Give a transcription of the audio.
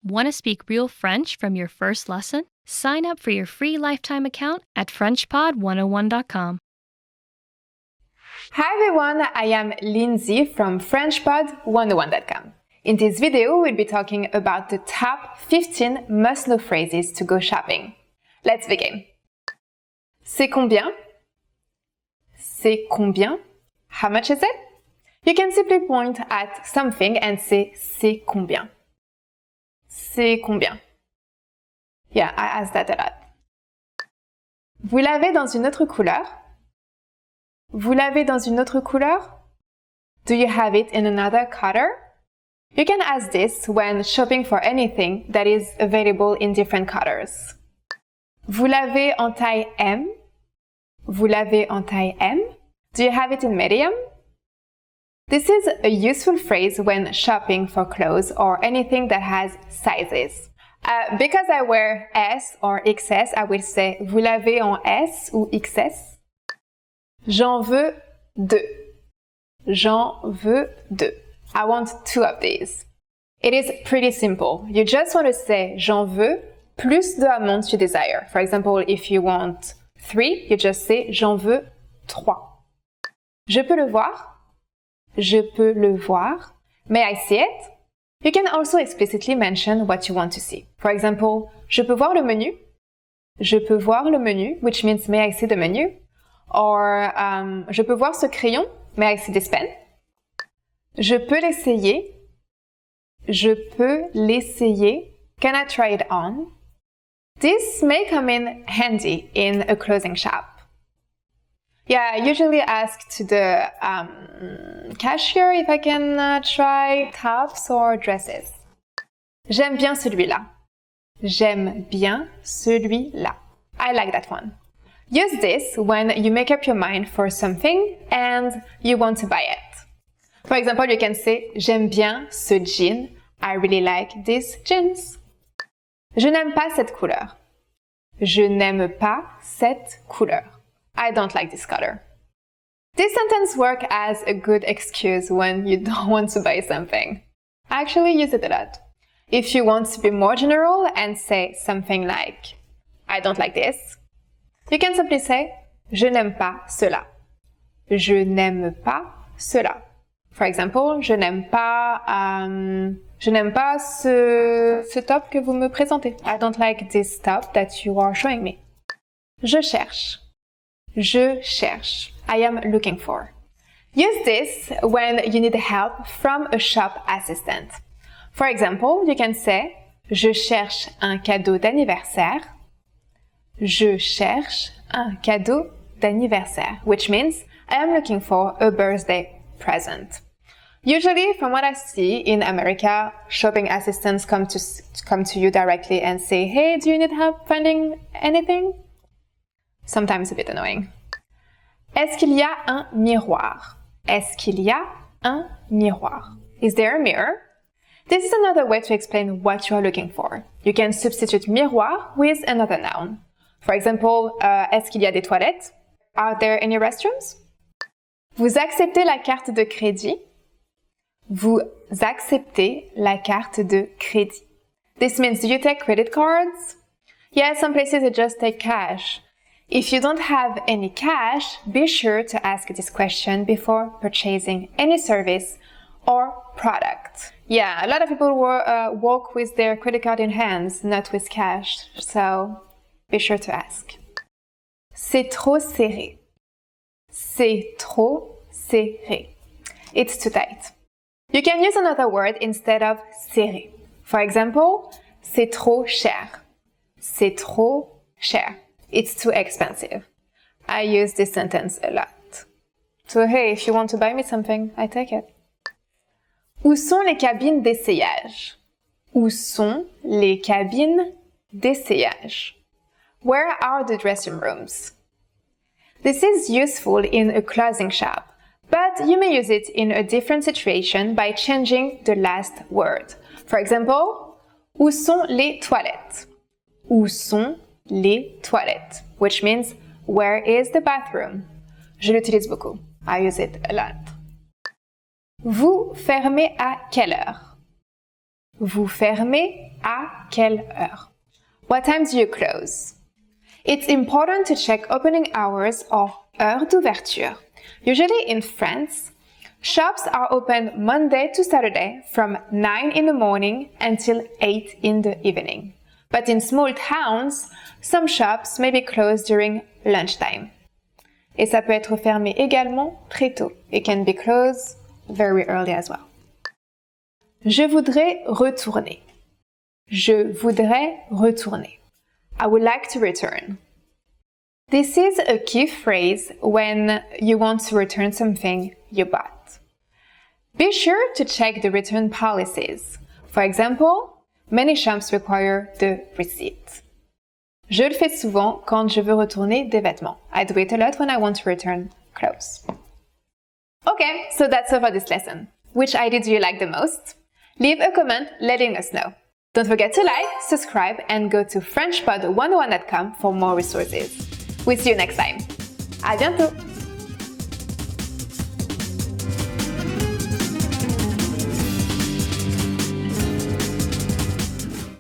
Want to speak real French from your first lesson? Sign up for your free lifetime account at FrenchPod101.com. Hi everyone, I am Lindsay from FrenchPod101.com. In this video, we'll be talking about the top 15 must-know phrases to go shopping. Let's begin. C'est combien? C'est combien? How much is it? You can simply point at something and say c'est combien. C'est combien? Yeah, I ask that a lot. Vous l'avez dans une autre couleur? Vous l'avez dans une autre couleur? Do you have it in another color? You can ask this when shopping for anything that is available in different colors. Vous l'avez en taille M? Vous l'avez en taille M? Do you have it in medium? This is a useful phrase when shopping for clothes or anything that has sizes. Because I wear S or XS, I will say vous l'avez en S ou XS. J'en veux deux. J'en veux deux. I want two of these. It is pretty simple. You just want to say j'en veux plus de amounts you desire. For example, if you want 3, you just say j'en veux 3. Je peux le voir? Je peux le voir. May I see it? You can also explicitly mention what you want to see. For example, je peux voir le menu? Je peux voir le menu, which means may I see the menu? Or, je peux voir ce crayon? May I see this pen? Je peux l'essayer? Je peux l'essayer? Can I try it on? This may come in handy in a clothing shop. Yeah, I usually ask to the cashier if I can try tops or dresses. J'aime bien celui-là. J'aime bien celui-là. I like that one. Use this when you make up your mind for something and you want to buy it. For example, you can say j'aime bien ce jean. I really like these jeans. Je n'aime pas cette couleur. Je n'aime pas cette couleur. I don't like this color. This sentence works as a good excuse when you don't want to buy something. I actually use it a lot. If you want to be more general and say something like I don't like this, you can simply say je n'aime pas cela. Je n'aime pas cela. For example, je n'aime pas ce top que vous me présentez. I don't like this top that you are showing me. Je cherche. Je cherche. I am looking for. Use this when you need help from a shop assistant. For example, you can say je cherche un cadeau d'anniversaire. Je cherche un cadeau d'anniversaire, which means I am looking for a birthday present. Usually, from what I see in America, shopping assistants come to you directly and say, hey, do you need help finding anything? Sometimes a bit annoying. Est-ce qu'il y a un miroir? Est-ce qu'il y a un miroir? Is there a mirror? This is another way to explain what you are looking for. You can substitute miroir with another noun. For example, est-ce qu'il y a des toilettes? Are there any restrooms? Vous acceptez la carte de crédit? Vous acceptez la carte de crédit. This means, do you take credit cards? Yeah, some places they just take cash. If you don't have any cash, be sure to ask this question before purchasing any service or product. Yeah, a lot of people walk with their credit card in hands, not with cash, so be sure to ask. C'est trop serré. C'est trop serré. It's too tight. You can use another word instead of serré. For example, c'est trop cher. C'est trop cher. It's too expensive. I use this sentence a lot. So hey, if you want to buy me something, I take it. Où sont les cabines d'essayage? Où sont les cabines d'essayage? Where are the dressing rooms? This is useful in a clothing shop, but you may use it in a different situation by changing the last word. For example, où sont les toilettes? Où sont les toilettes? Which means, where is the bathroom? Je l'utilise beaucoup. I use it a lot. Vous fermez à quelle heure? Vous fermez À quelle heure? What time do you close? It's important to check opening hours or heure d'ouverture. Usually in France, shops are open Monday to Saturday from 9 in the morning until 8 in the evening. But in small towns, some shops may be closed during lunchtime. Et ça peut être fermé également très tôt. It can be closed very early as well. Je voudrais retourner. Je voudrais retourner. I would like to return. This is a key phrase when you want to return something you bought. Be sure to check the return policies. For example, many shops require the receipt. Je le fais souvent quand je veux retourner des vêtements. I do it a lot when I want to return clothes. Okay, so that's all for this lesson. Which idea do you like the most? Leave a comment letting us know. Don't forget to like, subscribe, and go to FrenchPod101.com for more resources. We'll see you next time. À bientôt!